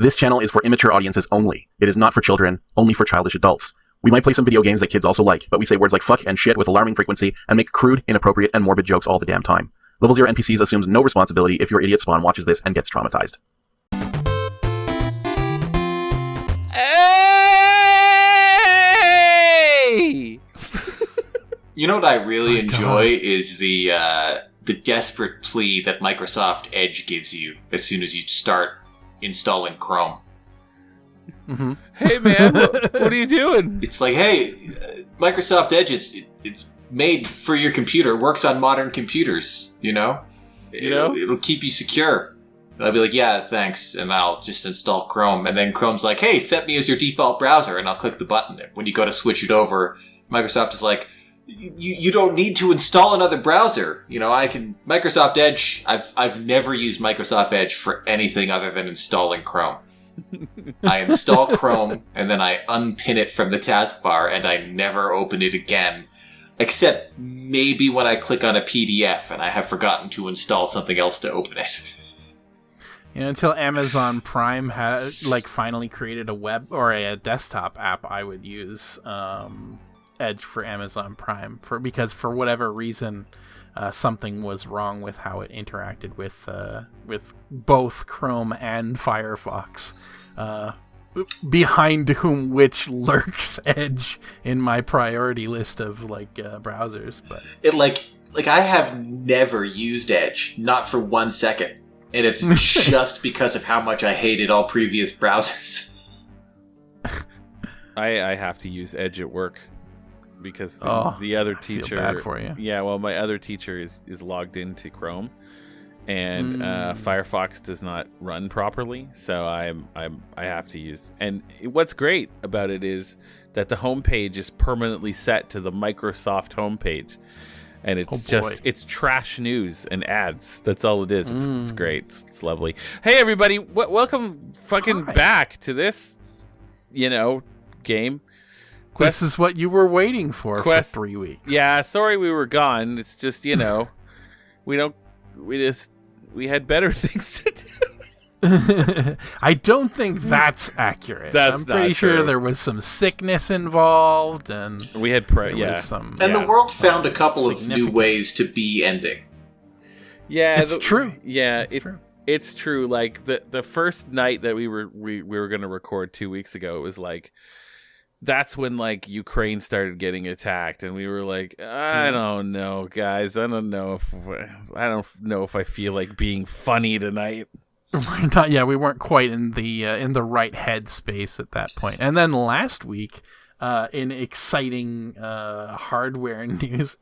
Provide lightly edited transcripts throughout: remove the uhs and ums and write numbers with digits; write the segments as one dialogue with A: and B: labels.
A: This channel is for immature audiences only. It is not for children, only for childish adults. We might play some video games that kids also like, but we say words like fuck and shit with alarming frequency and make crude, inappropriate, and morbid jokes all the damn time. Level 0 NPCs assumes no responsibility if your idiot spawn watches this and gets traumatized.
B: Hey!
C: You know what I really enjoy is the desperate plea that Microsoft Edge gives you as soon as you start installing Chrome.
B: Mm-hmm. Hey man, what are you doing?
C: It's like, hey, Microsoft Edge it's made for your computer, works on modern computers, It'll keep you secure. And I'll be like, yeah, thanks, and I'll just install Chrome. And then Chrome's like, hey, set me as your default browser, and I'll click the button. And when you go to switch it over, Microsoft is like, you don't need to install another browser. Microsoft Edge, I've never used Microsoft Edge for anything other than installing Chrome. I install Chrome, and then I unpin it from the taskbar, and I never open it again. Except maybe when I click on a PDF, and I have forgotten to install something else to open it.
D: Until Amazon Prime had finally created a web or a desktop app, I would use Edge for Amazon Prime because for whatever reason something was wrong with how it interacted with both Chrome and Firefox, behind whom which lurks Edge in my priority list of browsers. But
C: I have never used Edge, not for 1 second, and it's just because of how much I hated all previous browsers.
B: I have to use Edge at work. Because the other teacher,
D: I feel bad for you.
B: Yeah, well, my other teacher is logged into Chrome, and Firefox does not run properly, so I have to use. And what's great about it is that the homepage is permanently set to the Microsoft homepage, and it's trash news and ads. That's all it is. It's great. It's lovely. Hey everybody, welcome back to this, game.
D: This is what you were waiting for 3 weeks.
B: Yeah, sorry we were gone. It's just, we had better things to do.
D: I don't think that's accurate. I'm pretty sure there was some sickness involved, and
B: we had
C: the world found a couple of new ways to be ending.
B: Yeah,
D: it's true.
B: Yeah, it's true. Like the first night that we were going to record 2 weeks ago, it was like. That's when Ukraine started getting attacked, and we were like, I don't know, guys. I don't know if I feel like being funny tonight.
D: We weren't quite in the right headspace at that point. And then last week, in exciting hardware news,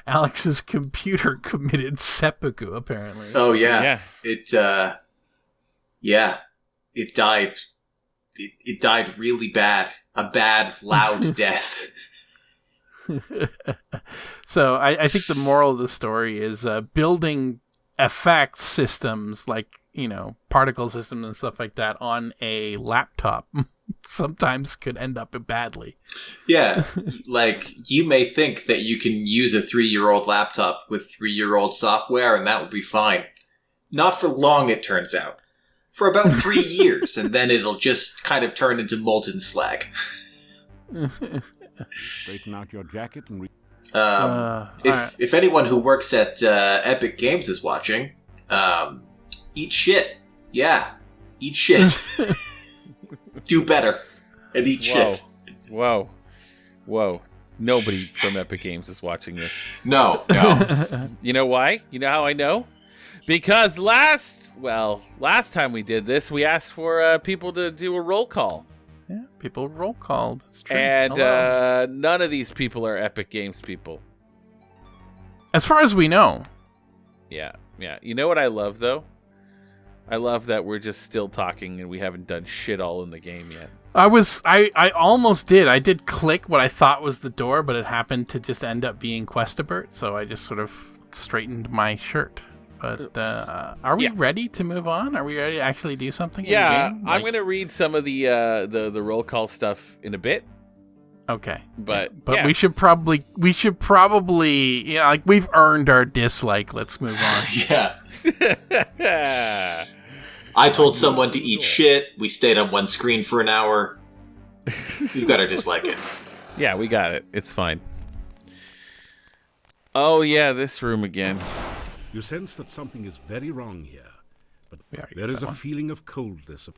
D: Alex's computer committed seppuku. Apparently.
C: Oh yeah. It died. It died really bad. A bad, loud death.
D: So I think the moral of the story is building effect systems particle systems and stuff like that on a laptop sometimes could end up badly.
C: Yeah, you may think that you can use a 3-year-old laptop with 3-year-old software and that will be fine. Not for long, it turns out. For about 3 years, and then it'll just kind of turn into molten slag.
E: Straighten out your jacket and
C: if anyone who works at Epic Games is watching, eat shit. Yeah, eat shit. Do better and eat shit.
B: Whoa. Nobody from Epic Games is watching this.
C: No.
B: You know why? You know how I know? Because last time we did this, we asked for people to do a roll call.
D: Yeah, people roll called. It's true.
B: And none of these people are Epic Games people.
D: As far as we know.
B: Yeah. You know what I love, though? I love that we're just still talking and we haven't done shit all in the game yet.
D: I almost did. I did click what I thought was the door, but it happened to just end up being Questabert, so I just sort of straightened my shirt. But are we ready to move on? Are we ready to actually do something?
B: Yeah,
D: in the game?
B: I'm going to read some of the roll call stuff in a bit.
D: Okay,
B: but
D: yeah. we should probably we've earned our dislike. Let's move on.
C: Yeah. I told someone to eat shit. We stayed on one screen for an hour. You've got to dislike it.
B: Yeah, we got it. It's fine. Oh, yeah, this room again.
E: You sense that something is very wrong here, but
D: We already
E: there
D: got
E: is
D: that
E: a
D: one.
E: feeling of coldness.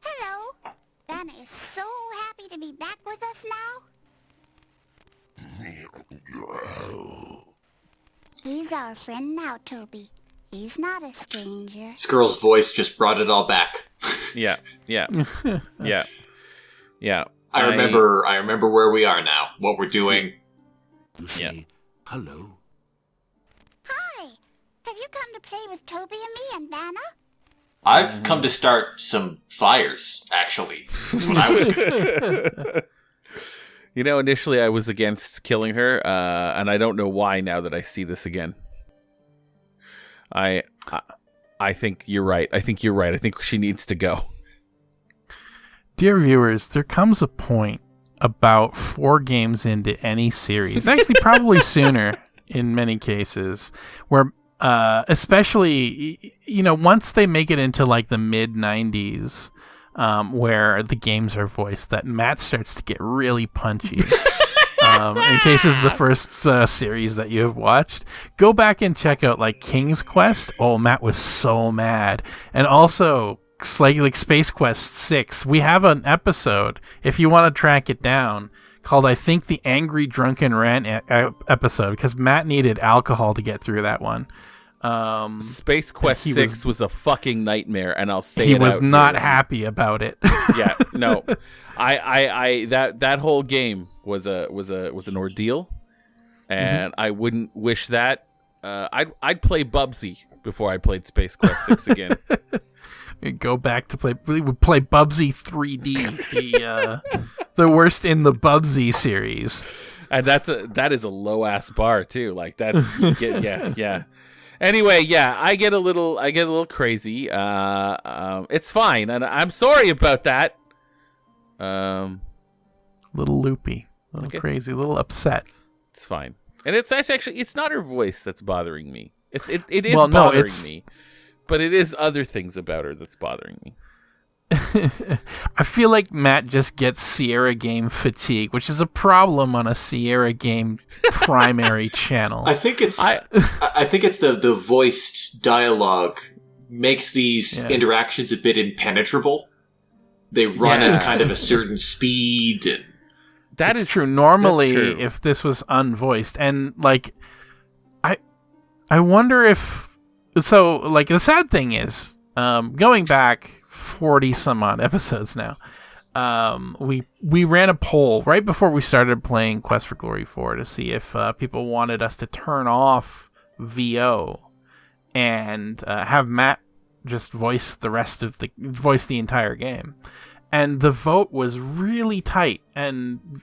F: Hello. Vanna is so happy to be back with us now. He's our friend now, Toby. He's not a stranger.
C: This girl's voice just brought it all back.
B: Yeah.
C: I remember where we are now, what we're doing.
E: You say,
B: Yeah.
E: hello.
F: Hi. Have you come to play with Toby and me and Vanna?
C: I've come to start some fires, actually. That's what I was doing.
B: Initially I was against killing her, and I don't know why now that I see this again. I think you're right. I think she needs to go.
D: Dear viewers, there comes a point about 4 games into any series, actually probably sooner in many cases, where especially, once they make it into like the mid 90s, where the games are voiced, that Matt starts to get really punchy. In case this is the first series that you have watched, go back and check out like King's Quest. Oh, Matt was so mad. And also like Space Quest 6. We have an episode, if you want to track it down, called I think the Angry Drunken Rant episode, because Matt needed alcohol to get through that one.
B: Space Quest 6 was a fucking nightmare, and I'll say
D: he
B: it
D: was
B: out
D: not
B: here.
D: happy about it.
B: Yeah, no. I that whole game was an ordeal, and I wouldn't wish that. I'd play Bubsy before I played Space Quest 6 again.
D: We'd go back to play. We would play Bubsy 3D, the worst in the Bubsy series.
B: And that is a low ass bar too. Like that's yeah. Anyway, yeah, I get a little crazy. It's fine, and I'm sorry about that.
D: Little loopy, little crazy, little upset.
B: It's fine, and it's not her voice that's bothering me. It is bothering me, but it is other things about her that's bothering me.
D: I feel like Matt just gets Sierra game fatigue, which is a problem on a Sierra game primary channel.
C: I think it's the voiced dialogue makes these interactions a bit impenetrable. They run at kind of a certain speed, and
D: That's true. Normally, if this was unvoiced, and like, I wonder if so. Like, the sad thing is, going back 40 some odd episodes now, we ran a poll right before we started playing Quest for Glory 4 to see if people wanted us to turn off VO and have Matt just voice the entire game. And the vote was really tight,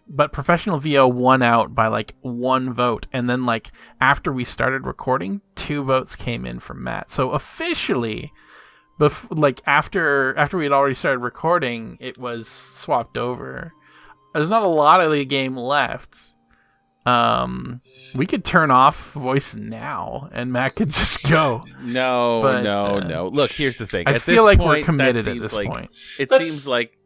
D: but Professional VO won out by like 1 vote. And then like after we started recording, 2 votes came in from Matt. So officially, after we had already started recording, it was swapped over. There's not a lot of the game left. We could turn off voice now, and Matt could just go.
B: No. Look, here's the thing.
D: I feel like we're committed at this point.
B: It seems like,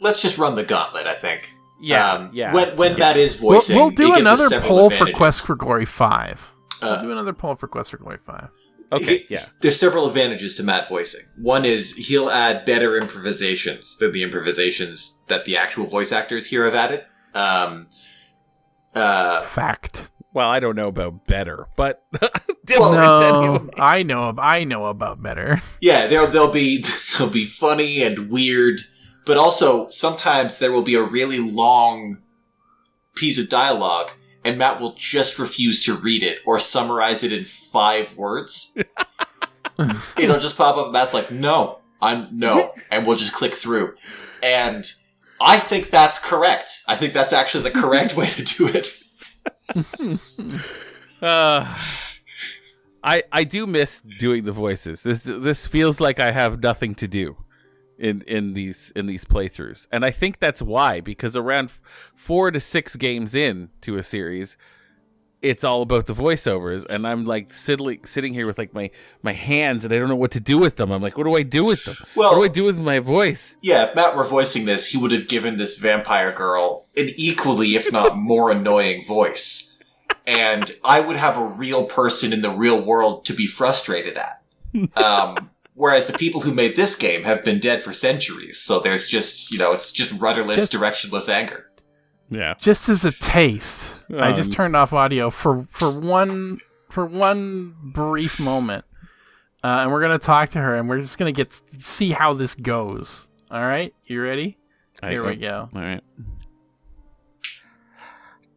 C: Let's just run the gauntlet, I think.
B: Yeah.
C: When Matt is voicing,
D: we'll do
C: it gives us
D: another
C: several
D: poll for
C: advantages.
D: Quest for Glory 5. We'll do another poll for Quest for Glory 5.
B: Okay, yeah.
C: There's several advantages to Matt voicing. One is he'll add better improvisations than the improvisations that the actual voice actors here have added.
D: Fact.
B: Well, I don't know about better, but
D: No, I know about better.
C: Yeah, they'll be funny and weird, but also sometimes there will be a really long piece of dialogue, and Matt will just refuse to read it or summarize it in 5 words. It'll just pop up, and Matt's like, no, and we'll just click through. And I think that's correct. I think that's actually the correct way to do it.
B: I do miss doing the voices. This feels like I have nothing to do in these playthroughs, and I think that's why, because around 4 to 6 games in to a series, it's all about the voiceovers, and I'm like sitting here with like my hands, and I don't know what to do with them. I'm like, what do I do with them?
C: Well,
B: what do I do with my voice?
C: Yeah, if Matt were voicing this, he would have given this vampire girl an equally, if not more annoying voice. And I would have a real person in the real world to be frustrated at. Whereas the people who made this game have been dead for centuries, so there's just, it's just rudderless, directionless anger.
B: Yeah.
D: Just as a taste, I just turned off audio for one brief moment, and we're gonna talk to her, and we're just gonna see how this goes. All right, you ready? Here we go.
B: All right.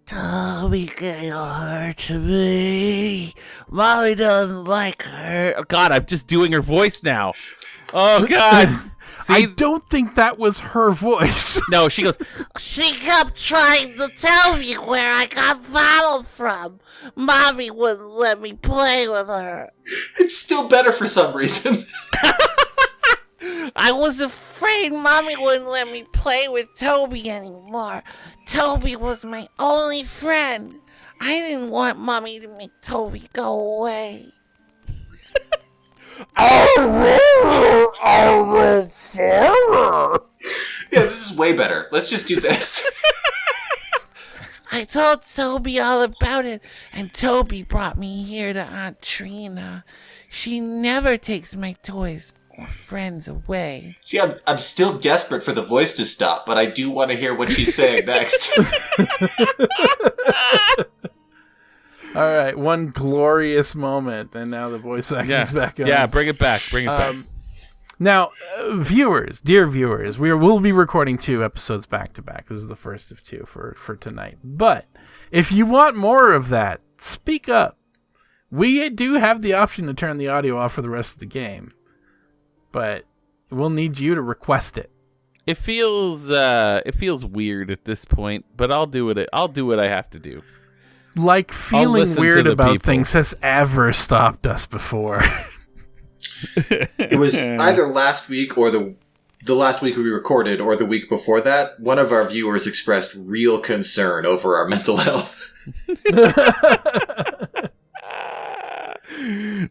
G: Toby gave her to me. Molly doesn't like her.
B: Oh, God, I'm just doing her voice now. Oh, God. See?
D: I don't think that was her voice.
B: No, she goes,
G: She kept trying to tell me where I got the bottle from. Mommy wouldn't let me play with her.
C: It's still better for some reason.
G: I was afraid Mommy wouldn't let me play with Toby anymore. Toby was my only friend. I didn't want Mommy to make Toby go away.
C: Yeah, this is way better. Let's just do this.
G: I told Toby all about it, and Toby brought me here to Aunt Trina. She never takes my toys or friends away.
C: See, I'm still desperate for the voice to stop, but I do want to hear what she's saying next.
D: All right, one glorious moment, and now the voice acting's back on.
B: Yeah, bring it back.
D: Now, dear viewers, we'll be recording 2 episodes back to back. This is the first of 2 for tonight. But if you want more of that, speak up. We do have the option to turn the audio off for the rest of the game, but we'll need you to request it.
B: It feels weird at this point, but I'll do it. I'll do what I have to do.
D: Like, feeling
B: listen
D: weird
B: to the
D: about
B: people.
D: things has ever stopped us before.
C: It was either last week or the last week we recorded or the week before that. One of our viewers expressed real concern over our mental health.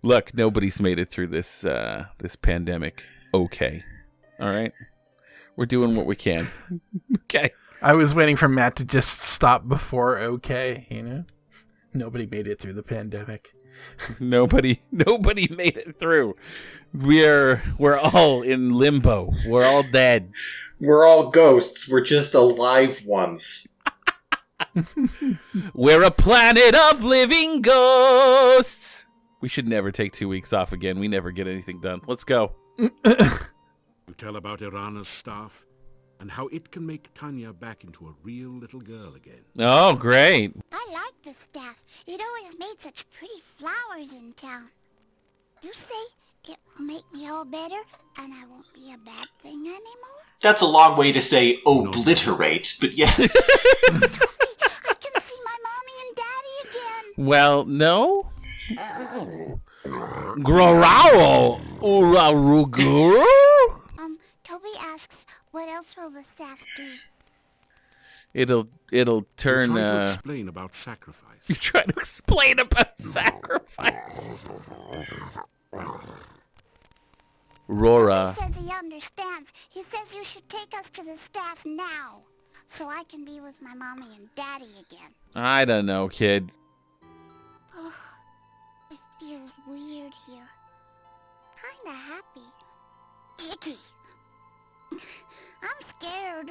B: Look, nobody's made it through this pandemic. Okay. All right. We're doing what we can. Okay.
D: I was waiting for Matt to just stop before okay, Nobody made it through the pandemic.
B: Nobody made it through. We're all in limbo. We're all dead.
C: We're all ghosts. We're just alive ones.
B: We're a planet of living ghosts. We should never take 2 weeks off again. We never get anything done. Let's go.
E: You tell about Irana's staff and how it can make Tanya back into a real little girl again.
B: Oh, great.
F: I like the staff. It always made such pretty flowers in town. You say it will make me all better and I won't be a bad thing anymore?
C: That's a long way to say obliterate, but yes.
F: I can see my mommy and daddy again.
B: Well, no. Grorao Uraruguru?
F: Toby asks, what else will the staff do?
B: It'll turn.
E: Try to explain about sacrifice.
B: You try to explain about sacrifice. Rora.
F: He says he understands. He says you should take us to the staff now, so I can be with my mommy and daddy again.
B: I don't know, kid.
F: Oh, it feels weird here. Kinda happy. Icky. I'm scared.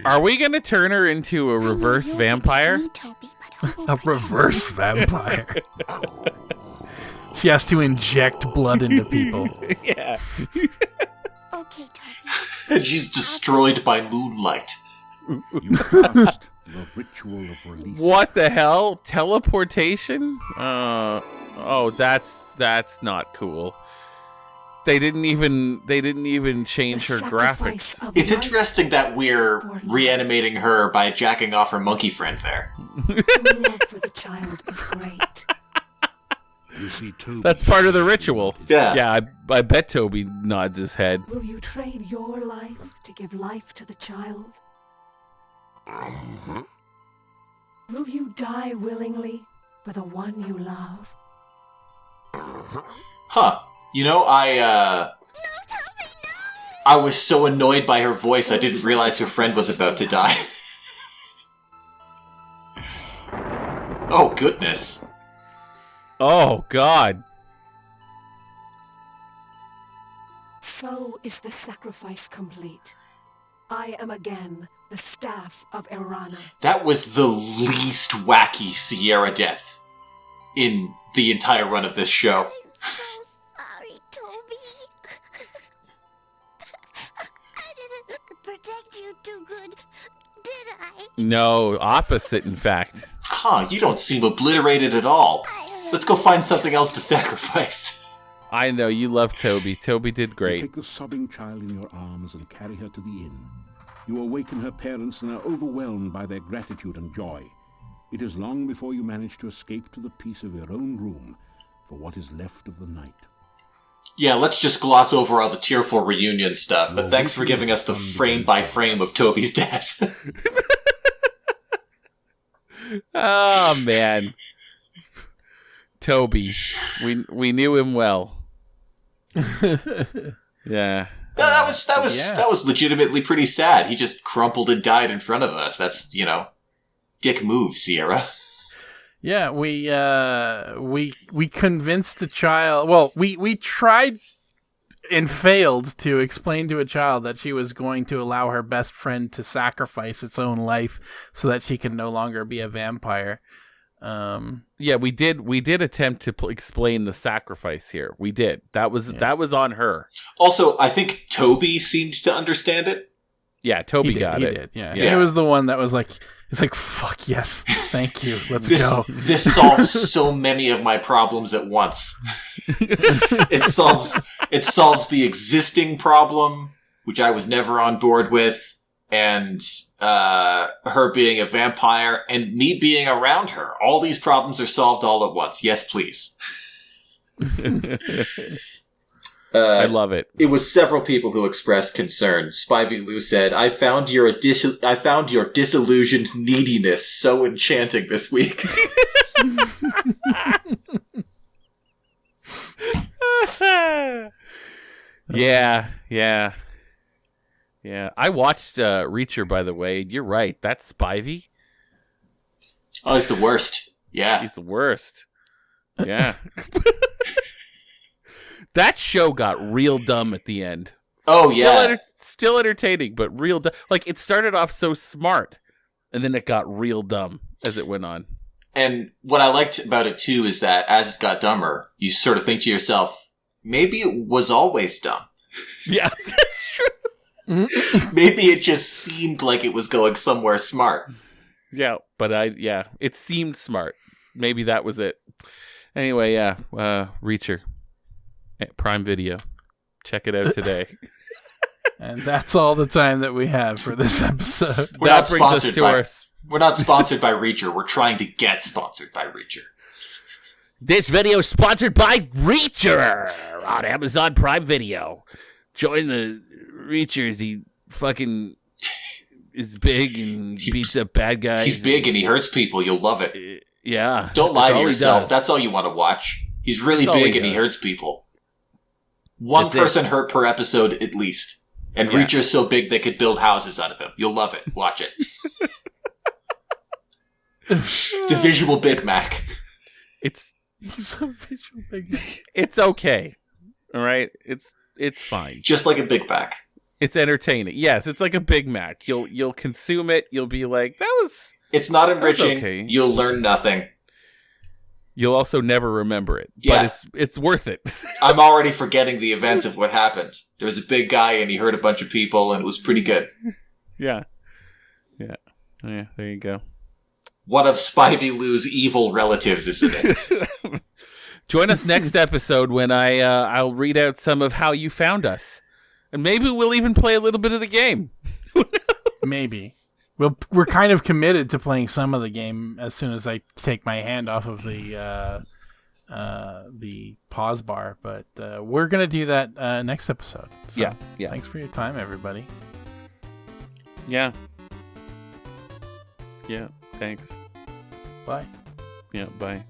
B: Are we gonna turn her into a reverse vampire?
D: A reverse vampire. She has to inject blood into people.
B: Yeah.
F: Okay, Toby.
C: And she's destroyed by moonlight.
E: You passed the ritual of release.
B: What the hell? Teleportation? Oh, that's not cool. They didn't even change her graphics.
C: It's interesting that we're reanimating her by jacking off her monkey friend there.
H: Love for the child is great.
E: You see, Toby,
B: That's part of the ritual.
C: Yeah.
B: Yeah, I bet Toby nods his head.
H: Will you trade your life to give life to the child? Will you die willingly for the one you love?
C: Huh. You know, I was so annoyed by her voice, I didn't realize her friend was about to die. Oh, goodness.
B: Oh, God.
H: So is the sacrifice complete. I am again the staff of Erana.
C: That was the least wacky Sierra death in the entire run of this show.
F: I'm so sorry, Toby. I didn't protect you too good, did I?
B: No, opposite, in fact.
C: Huh, you don't seem obliterated at all. Let's go find something else to sacrifice.
B: I know, you love Toby. Toby did
E: You
B: great.
E: take the sobbing child in your arms and carry her to the inn. You awaken her parents and are overwhelmed by their gratitude and joy. It is long before you manage to escape to the peace of your own room for what is left of the night.
C: Yeah, let's just gloss over all the tearful reunion stuff, but thanks for giving us the frame-by-frame of Toby's death.
B: Oh, man. Toby. We knew him well. Yeah.
C: No, that was legitimately pretty sad. He just crumpled and died in front of us. That's, dick move, Sierra.
D: Yeah, we convinced a child. Well, we tried and failed to explain to a child that she was going to allow her best friend to sacrifice its own life so that she can no longer be a vampire.
B: Yeah, we did attempt to explain the sacrifice here. We did. That was on her.
C: Also, I think Toby seemed to understand it.
B: Yeah, Toby got it.
D: He did. Yeah. It was the one that was like, it's like, fuck yes, thank you, let's go.
C: This solves so many of my problems at once. It solves the existing problem, which I was never on board with, and her being a vampire, and me being around her. All these problems are solved all at once. Yes, please.
B: I love it.
C: It was several people who expressed concern. Spivey Lou said, I found your disillusioned neediness so enchanting this week.
B: Yeah. I watched Reacher, by the way. You're right. That's Spivey.
C: Oh, he's the worst. Yeah.
B: He's the worst. Yeah. That show got real dumb at the end.
C: Oh, yeah.
B: Still entertaining, but real dumb. Like, it started off so smart, and then it got real dumb as it went on.
C: And what I liked about it, too, is that as it got dumber, you sort of think to yourself, maybe it was always dumb.
B: Yeah, that's true.
C: Maybe it just seemed like it was going somewhere smart.
B: Yeah, but it seemed smart. Maybe that was it. Anyway, yeah, Reacher. Prime Video. Check it out today.
D: And that's all the time that we have for this episode.
C: We're not sponsored by Reacher. We're trying to get sponsored by Reacher.
G: This video is sponsored by Reacher on Amazon Prime Video. Join the Reachers. He fucking is big and beats up bad guys.
C: He's big and he hurts people. You'll love it.
G: Yeah.
C: Don't lie to yourself. That's all you want to watch. He's really big and he hurts people. One person hurt per episode at least. And Reacher's so big they could build houses out of him. You'll love it. Watch it. It's a visual Big Mac.
D: He's a visual Big Mac.
B: It's okay. All right? It's fine.
C: Just like a Big Mac.
B: It's entertaining. Yes, it's like a Big Mac. You'll consume it. You'll be like, that was...
C: It's not enriching.
B: Okay.
C: You'll learn nothing.
B: You'll also never remember it.
C: Yeah.
B: But it's worth it.
C: I'm already forgetting the events of what happened. There was a big guy and he hurt a bunch of people and it was pretty good.
B: Yeah, there you go.
C: One of Spivey Lou's evil relatives is in it.
B: Join us next episode when I'll read out some of how you found us. And maybe we'll even play a little bit of the game.
D: Maybe. We're kind of committed to playing some of the game as soon as I take my hand off of the pause bar, but we're gonna do that next episode. So
B: yeah.
D: Thanks for your time, everybody.
B: Yeah. Yeah, thanks.
D: Bye.
B: Yeah, bye.